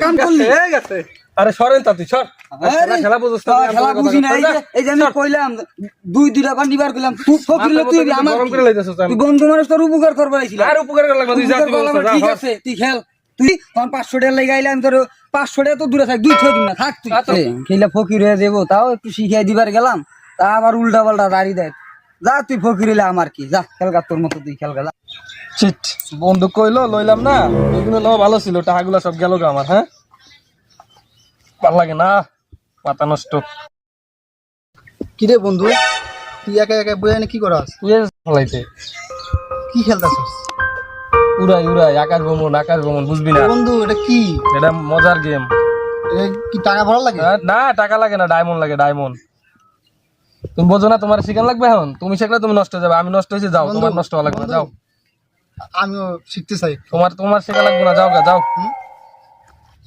কাম করলি হয়ে গেছে আরে সরেন তা তুই সর খেলা বুঝছ না খেলা বুঝি না এই যে আমি কইলাম দুইটা বান্ডি বার কইলাম তুই ফকির লোক তুই আমার গরম করে লাইতেছস তুই বন্ধু মানুষ তোর উপকার করবে আইছিস আর উপকার করা লাগবে তুই যা তুই বলছ যা ঠিক আছে তুই খেল তুই তখন 500 টাকা লাগাইলাম তোর 500 টাকা তো দূরে থাক দুই থই দিন না থাক তুই খেলা ফকির হয়ে দেব তাও একটু শিখাই দিবার গেলাম তা আবার উল্টা পাল্টা দাড়ি দেয় যা তুই ফকির হইলে আমার কি যা খেলগা তোর মতো তুই খেলগা যা চিট বন্ধু কইলো লইলাম না এগুলো লওয়া ভালো ছিল টাকাগুলো সব গেল আমার হ্যাঁ ভালো লাগে না মাথা নষ্ট কি রে বন্ধু তুই একা একা বইয়া কি করাস তুই ফলাইতে কি খেলতাছস উড়াই আকাশ ভ্রমণ বুঝবি না বন্ধু এটা কি এটা মজার গেম এটা কি টাকা ভরা লাগে না টাকা লাগে না ডায়মন্ড লাগে ডায়মন্ড তুমি বোঝো না তোমার শিখান লাগবে এখন তুমি শিখলে তুমি নষ্ট হয়ে যাবে আমি নষ্ট হয়েছি যাও তোমার নষ্ট হওয়া লাগবে না যাও আমিও শিখতে চাই তোমার শেখা লাগবে না যাও যাও